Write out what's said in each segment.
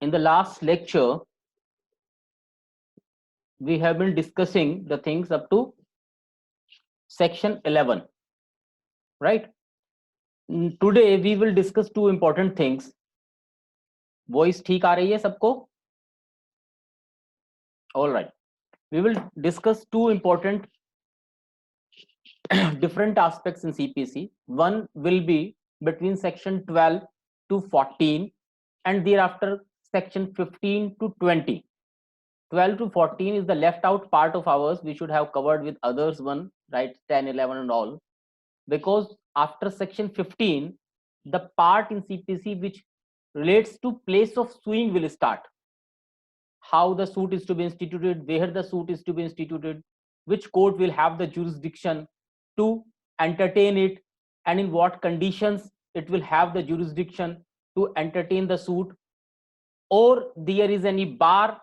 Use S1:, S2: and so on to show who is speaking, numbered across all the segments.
S1: In the last lecture, we have been discussing the things up to section 11, right? Today we will discuss two important things. Voice ठीक आ रही है सबको? All right. We will discuss two important different aspects in CPC. One will be between section 12 to 14, and thereafter section 15 to 20. 12 to 14 is the left out part of ours. We should have covered with others one, right? 10, 11 and all. Because after section 15, the part in CPC which relates to place of suing will start. How the suit is to be instituted, where the suit is to be instituted, which court will have the jurisdiction to entertain it, and in what conditions it will have the jurisdiction to entertain the suit, or there is any bar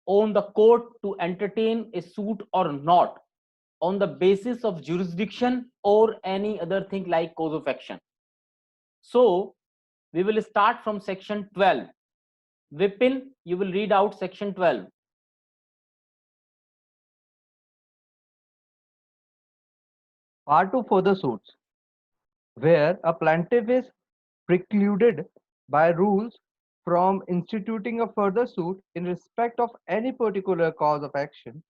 S1: on the court to entertain a suit or not, on the basis of jurisdiction or any other thing like cause of action. So we will start from section 12. Vipin, you will read out section 12.
S2: Part 2 further suits, where a plaintiff is precluded by rules from instituting a further suit in respect of any particular cause of action,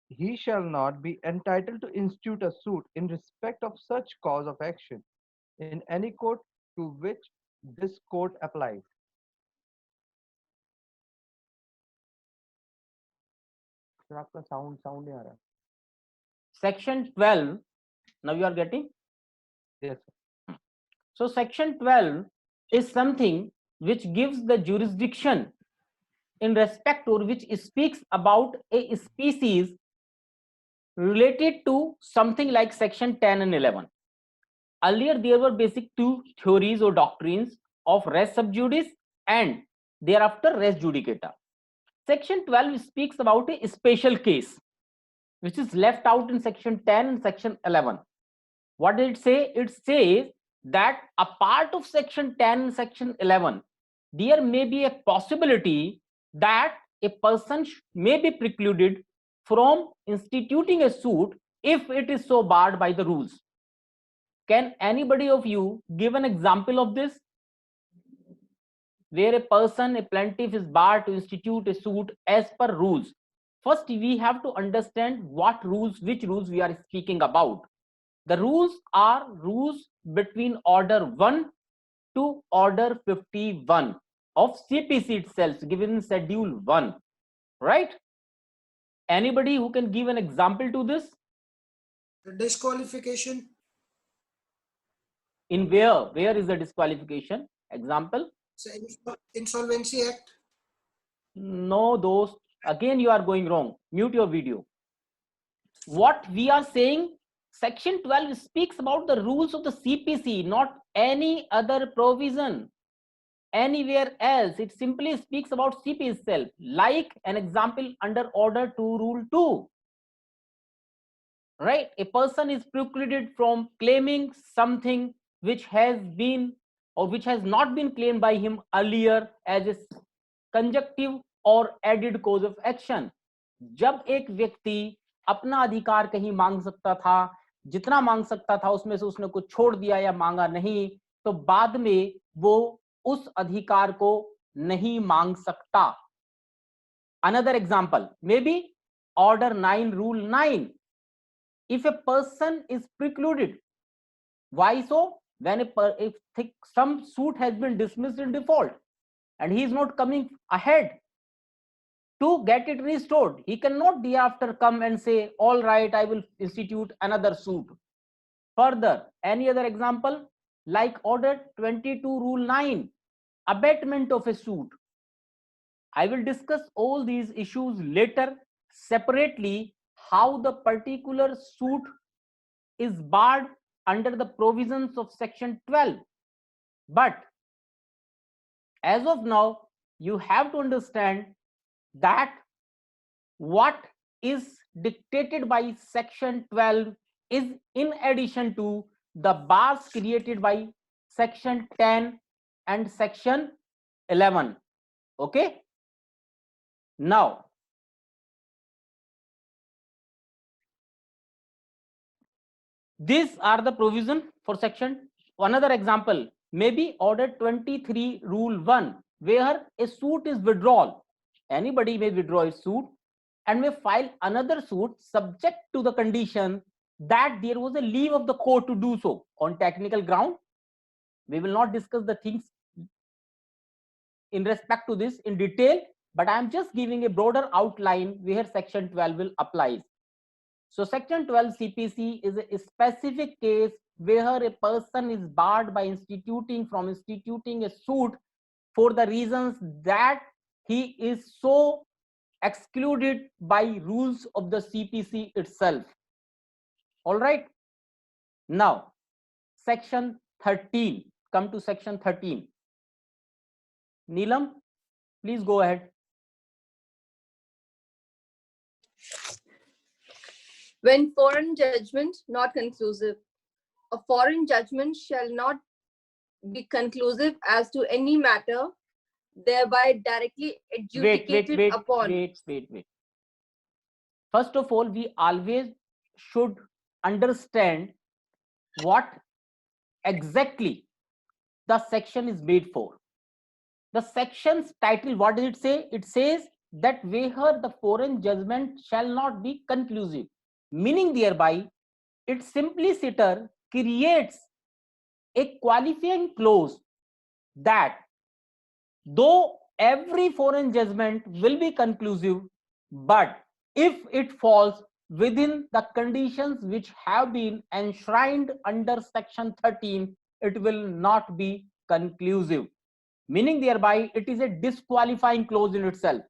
S2: he shall not be entitled to institute a suit in respect of such cause of action in any court to which this court applies. Sir आपका sound नहीं आ रहा.
S1: Section 12, now you are getting?
S2: Yes, sir.
S1: So section 12 is something which gives the jurisdiction in respect or which speaks about a species related to something like section 10 and 11. Earlier there were basic two theories or doctrines of res sub judice and thereafter res judicata. Section 12 speaks about a special case which is left out in section 10 and section 11. What did it say? It says that a part of section 10 and section 11, there may be a possibility that a person may be precluded from instituting a suit if it is so barred by the rules. Can anybody of you give an example of this? Where a person, a plaintiff is barred to institute a suit as per rules. First, we have to understand what rules, which rules we are speaking about. The rules are rules between order 1 to order 51 of CPC itself, given in schedule 1, right? Anybody who can give an example to this?
S3: The disqualification.
S1: In where is the disqualification? Example?
S3: So Insolvency Act.
S1: No, those again you are going wrong. Mute your video. What we are saying, section 12 speaks about the rules of the CPC, not any other provision anywhere else. It simply speaks about CPC itself. Like an example under order 2 rule 2, right? A person is precluded from claiming something which has been or which has not been claimed by him earlier as a conjunctive और added cause of action. जब एक व्यक्ति अपना अधिकार कहीं मांग सकता था, जितना मांग सकता था उसमें से उसने कुछ छोड़ दिया या मांगा नहीं, तो बाद में वो उस अधिकार को नहीं मांग सकता. Another example may be order 9 rule 9. if a person is precluded, why so? When if some suit has been dismissed in default and he is not coming ahead to get it restored, he cannot thereafter come and say, all right, I will institute another suit. Further, any other example? Like order 22 rule 9, abatement of a suit. I will discuss all these issues later separately, how the particular suit is barred under the provisions of section 12. But as of now, you have to understand that what is dictated by section 12 is in addition to the bars created by section 10 and section 11. Okay. Now, these are the provision for section. Another example may be order 23 rule 1, where a suit is withdrawn. Anybody may withdraw a suit and may file another suit subject to the condition that there was a leave of the court to do so on technical ground. We will not discuss the things in respect to this in detail, but I am just giving a broader outline where section 12 will apply. So section 12 CPC is a specific case where a person is barred by instituting a suit for the reasons that he is so excluded by rules of the CPC itself. All right. Now, section 13. Come to section 13. Neelam, please go ahead.
S4: When foreign judgment not conclusive, a foreign judgment shall not be conclusive as to any matter, thereby directly adjudicated upon.
S1: Wait. First of all, we always should understand what exactly the section is made for. The section's title, what does it say? It says that where the foreign judgment shall not be conclusive, meaning thereby it simpliciter creates a qualifying clause that though every foreign judgment will be conclusive, but if it falls within the conditions which have been enshrined under section 13, it will not be conclusive, meaning thereby it is a disqualifying clause in itself.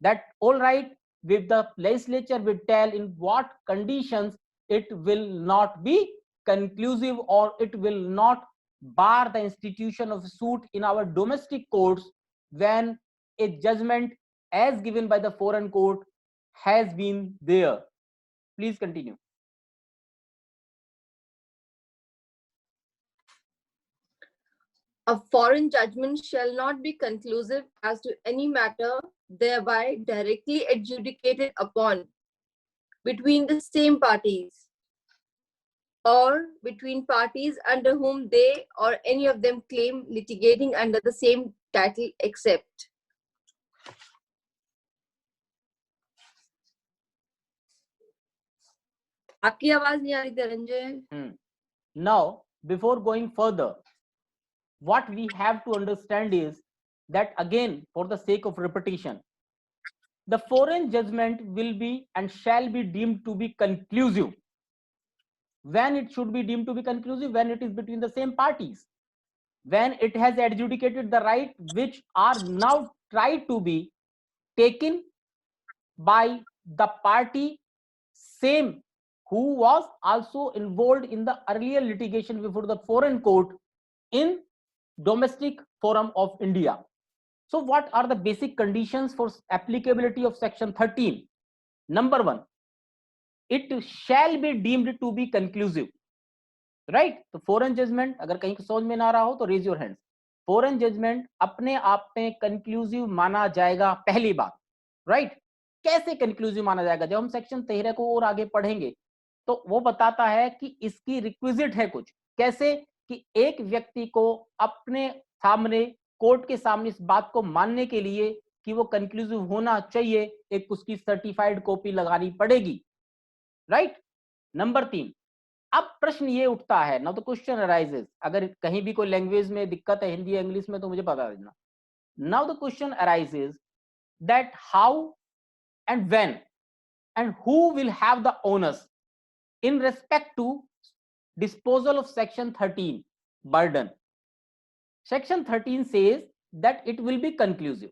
S1: That all right, with the legislature will tell in what conditions it will not be conclusive or it will not bar the institution of a suit in our domestic courts when a judgment as given by the foreign court has been there. Please continue.
S4: A foreign judgment shall not be conclusive as to any matter, thereby directly adjudicated upon between the same parties, or between parties under whom they or any of them claim litigating under the same title, except. आपकी आवाज नहीं आ रही Dhananjay.
S1: Now, before going further, what we have to understand is that, again, for the sake of repetition, the foreign judgment will be and shall be deemed to be conclusive. When it should be deemed to be conclusive? When it is between the same parties, when it has adjudicated the right which are now tried to be taken by the party same who was also involved in the earlier litigation before the foreign court in domestic forum of India. So what are the basic conditions for applicability of section 13? Number 1, it shall be deemed to be conclusive. Right तो foreign judgement अगर कहीं समझ में ना रहा हो तो raise your hands. Foreign judgement अपने आप में कंक्लूसिव माना जाएगा. पहली बात, राइट, कैसे कंक्लूसिव माना जाएगा? जब हम सेक्शन 13 को और आगे पढ़ेंगे तो वो बताता है कि इसकी रिक्विजिट है कुछ. कैसे कि एक व्यक्ति को अपने सामने कोर्ट के सामने इस बात को मानने के लिए कि वो कंक्लूसिव होना चाहिए, एक उसकी सर्टिफाइड कॉपी लगानी पड़ेगी. राइट. नंबर 3, अब प्रश्न ये उठता है, नाउ द क्वेश्चन अराइजेस, अगर कहीं भी कोई लैंग्वेज में दिक्कत है हिंदी या इंग्लिश में तो मुझे बता देना. Now the question arises that how and when and who will have the owners in respect to disposal of section 13 burden. Section 13 says that it will be conclusive.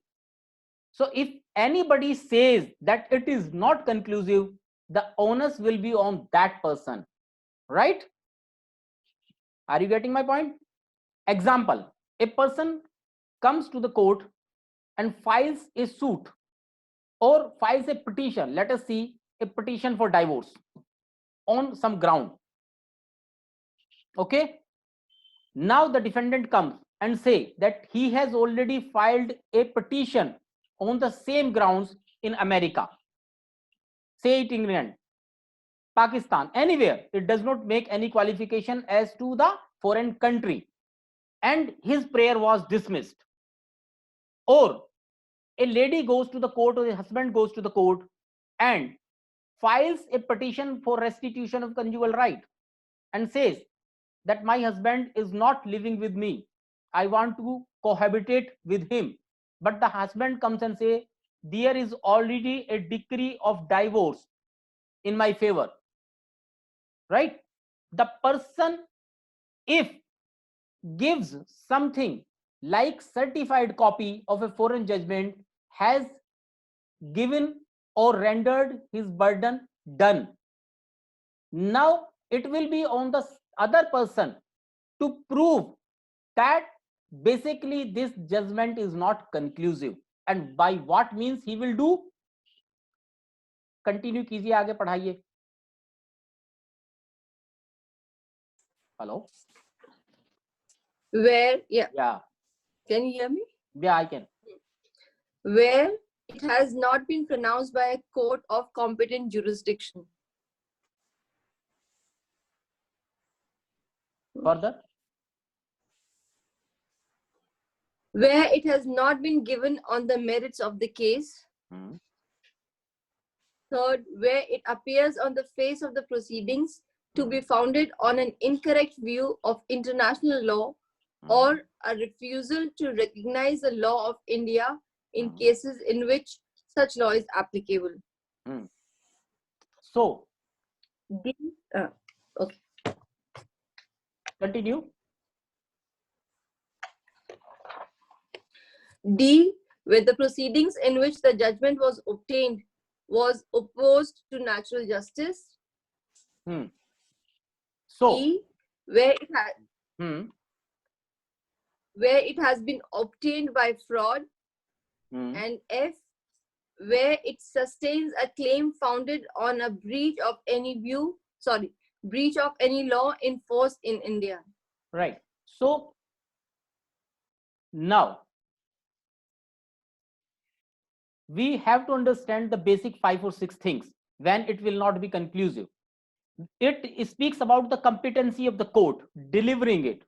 S1: So if anybody says that it is not conclusive, the onus will be on that person. Right? Are you getting my point? Example, a person comes to the court and files a suit or files a petition. Let us see, a petition for divorce on some ground. Okay. Now the defendant comes and say that he has already filed a petition on the same grounds in America, say it England, Pakistan, anywhere, it does not make any qualification as to the foreign country, and his prayer was dismissed. Or a lady goes to the court, or a husband goes to the court and files a petition for restitution of conjugal right and says that my husband is not living with me, I want to cohabitate with him. But the husband comes and say there is already a decree of divorce in my favor, right? The person, if gives something like certified copy of a foreign judgment, has given or rendered his burden done. Now it will be on the other person to prove that basically this judgment is not conclusive, and by what means he will do. Continue कीजिए, आगे पढ़ाइए. Hello?
S4: Where, yeah,
S1: Yeah,
S4: can you hear me?
S1: yeah, I can.
S4: Where it has not been pronounced by a court of competent jurisdiction.
S1: Further?
S4: Where it has not been given on the merits of the case.
S1: Hmm.
S4: Third, where it appears on the face of the proceedings to be founded on an incorrect view of international law or a refusal to recognize the law of India in cases in which such law is applicable.
S1: So,
S4: D, okay.
S1: continue.
S4: D, where the proceedings in which the judgment was obtained was opposed to natural justice.
S1: So,
S4: E, where it has been obtained by fraud. And F, where it sustains a claim founded on a breach of any law in force in India.
S1: right. So, now we have to understand the basic 5 or 6 things when it will not be conclusive. It speaks about the competency of the court delivering it,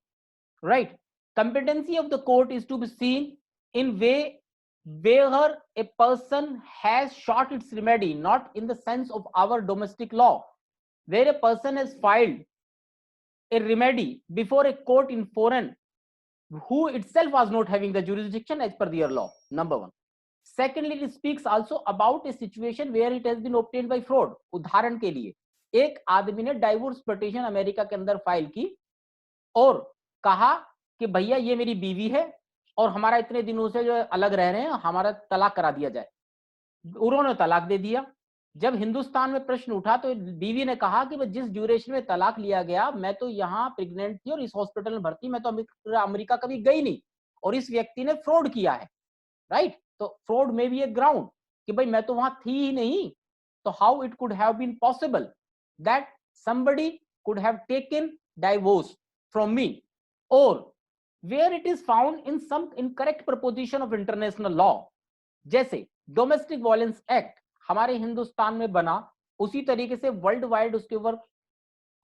S1: right? Competency of the court is to be seen in way where a person has sought its remedy, not in the sense of our domestic law, where a person has filed a remedy before a court in foreign who itself was not having the jurisdiction as per their law, number one. Secondly, it speaks also about a situation where it has been obtained by fraud. उदाहरण के लिए एक आदमी ने divorce petition America के अंदर file की और कहा कि भैया ये मेरी बीवी है और हमारा इतने दिनों से जो अलग रह रहे हैं, हमारा तलाक करा दिया जाए. उन्होंने तलाक दे दिया. जब हिंदुस्तान में प्रश्न उठा तो बीवी ने कहा कि जिस ड्यूरेशन में तलाक लिया गया, मैं तो यहाँ प्रेग्नेंट थी और इस हॉस्पिटल में भर्ती, मैं तो अमेरिका कभी गई नहीं और इस व्यक्ति ने फ्रॉड किया है, राइट? तो फ्रॉड में भी एक ग्राउंड कि भाई मैं तो वहां थी ही नहीं, तो how it could have been possible that somebody could have taken divorce from me, or where it is found in some incorrect proposition of international law. जैसे डोमेस्टिक वायलेंस एक्ट हमारे हिंदुस्तान में बना, उसी तरीके से वर्ल्ड वाइड उसके ऊपर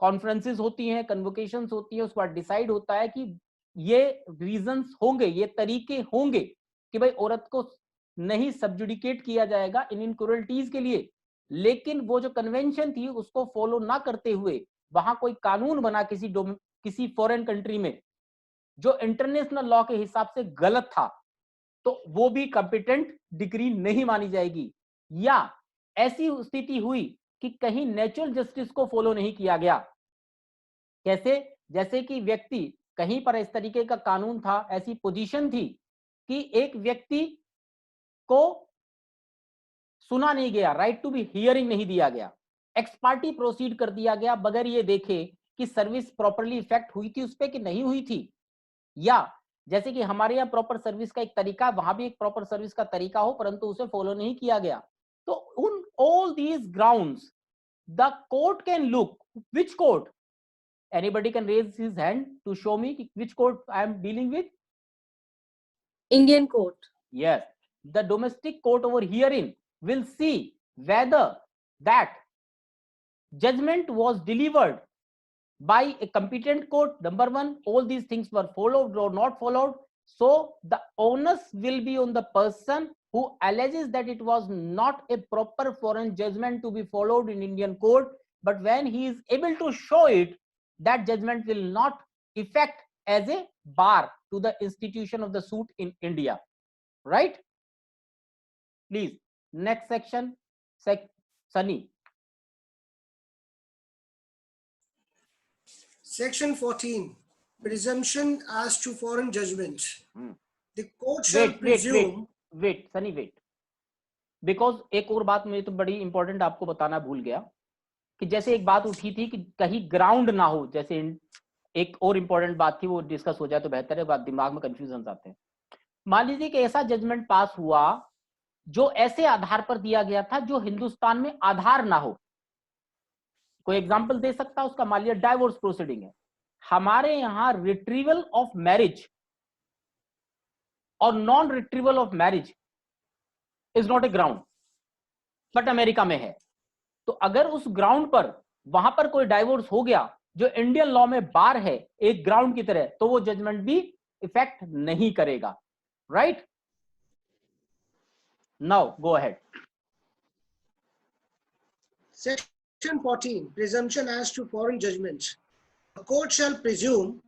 S1: conferences होती हैं, कन्वोकेशंस होती हैं, उसके बाद डिसाइड होता है कि ये रीजंस होंगे, ये तरीके होंगे कि भाई औरत को नहीं सबजुडिकेट किया जाएगा इन क्रूरल्टीज के लिए. लेकिन वो जो कन्वेंशन थी उसको फॉलो ना करते हुए वहां कोई कानून बना किसी फॉरेन कंट्री में जो इंटरनेशनल लॉ के हिसाब से गलत था, तो वो भी कॉम्पिटेंट डिग्री नहीं मानी जाएगी. या ऐसी स्थिति हुई कि कहीं नेचुरल जस्टिस को फॉलो नहीं किया गया. कैसे? जैसे कि व्यक्ति कहीं पर इस तरीके का कानून था, ऐसी पोजीशन थी कि एक व्यक्ति को सुना नहीं गया, राइट टू बी हियरिंग नहीं दिया गया, एक्सपार्टी प्रोसीड कर दिया गया बगैर ये देखे कि सर्विस प्रॉपरली इफेक्ट हुई थी उस पर कि नहीं हुई थी. या जैसे कि हमारे यहाँ प्रॉपर सर्विस का एक तरीका, वहां भी एक प्रॉपर सर्विस का तरीका हो परंतु उसे फॉलो नहीं किया गया. तो उन all these grounds the court can look. Which court? Anybody can raise his hand to show me which court I am dealing with.
S4: Indian court.
S1: Yes, the domestic court over herein will see whether that judgment was delivered by a competent court. Number one, all these things were followed or not followed. So the onus will be on the person who alleges that it was not a proper foreign judgment to be followed in Indian court, but when he is able to show it, that judgment will not effect as a bar to the institution of the suit in India. Right? Please, next section, Sunny.
S3: Section 14, presumption as to foreign judgment.
S1: Hmm.
S3: The court shall presume.
S1: Wait, Sunny, wait. Because एक और बात मुझे तो बड़ी important आपको बताना भूल गया कि जैसे एक बात उठी थी कि कहीं ग्राउंड ना हो, जैसे एक और इंपॉर्टेंट बात थी, वो डिस्कस हो जाए तो बेहतर है, बात दिमाग में कंफ्यूजन आते हैं. मान लीजिए कि ऐसा जजमेंट पास हुआ जो ऐसे आधार पर दिया गया था जो हिंदुस्तान में आधार ना हो. कोई एग्जांपल दे सकता है उसका? मान लिया डाइवोर्स प्रोसीडिंग है, हमारे यहां रिट्रीवल ऑफ मैरिज और non retrieval of marriage is not a ground, but America में है. तो अगर उस ग्राउंड पर वहां पर कोई डाइवोर्स हो गया जो इंडियन लॉ में बार है एक ग्राउंड की तरह, तो वो जजमेंट भी इफेक्ट नहीं करेगा. Right? Now go ahead.
S3: Section 14, presumption as to foreign judgments. The court shall presume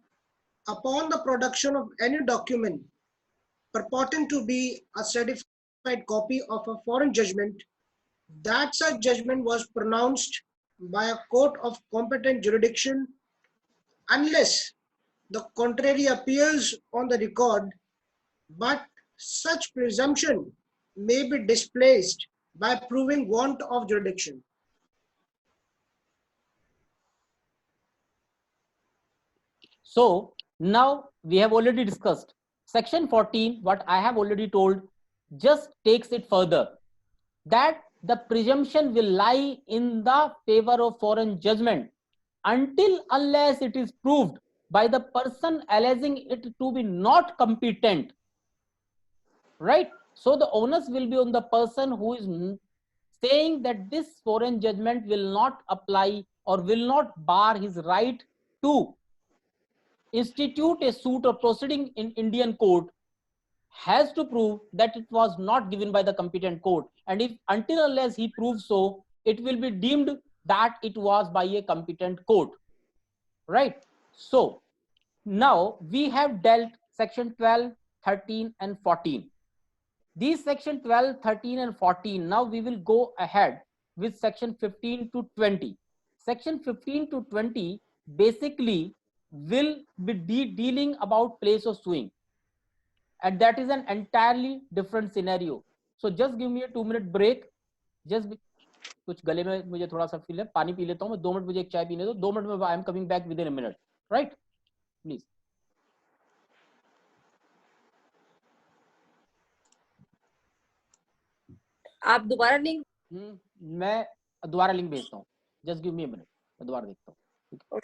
S3: upon the production of any document purporting to be a certified copy of a foreign judgment that such judgment was pronounced by a court of competent jurisdiction unless the contrary appears on the record, but such presumption may be displaced by proving want of jurisdiction.
S1: So now we have already discussed section 14. What I have already told just takes it further, that the presumption will lie in the favor of foreign judgment until unless it is proved by the person alleging it to be not competent. Right? So the onus will be on the person who is saying that this foreign judgment will not apply or will not bar his right to institute a suit or proceeding in Indian court, has to prove that it was not given by the competent court, and if until unless he proves so, it will be deemed that it was by a competent court. Right? So now we have dealt section 12, 13 and 14. These section 12, 13 and 14, now we will go ahead with section 15 to 20. Section 15 to 20 basically will be dealing about place of suing, and that is an entirely different scenario. So just give me a 2-minute break. Just कुछ गले में मुझे थोड़ा सा feel है, पानी P लेता हूं मैं. 2 मिनट मुझे एक चाय पीने दो. 2 मिनट में I am coming back with in a minute. Right? Please.
S4: आप दोबारा लिंक.
S1: मैं दोबारा लिंक भेजता हूँ. Just give me a minute, मैं दोबारा देखता हूँ.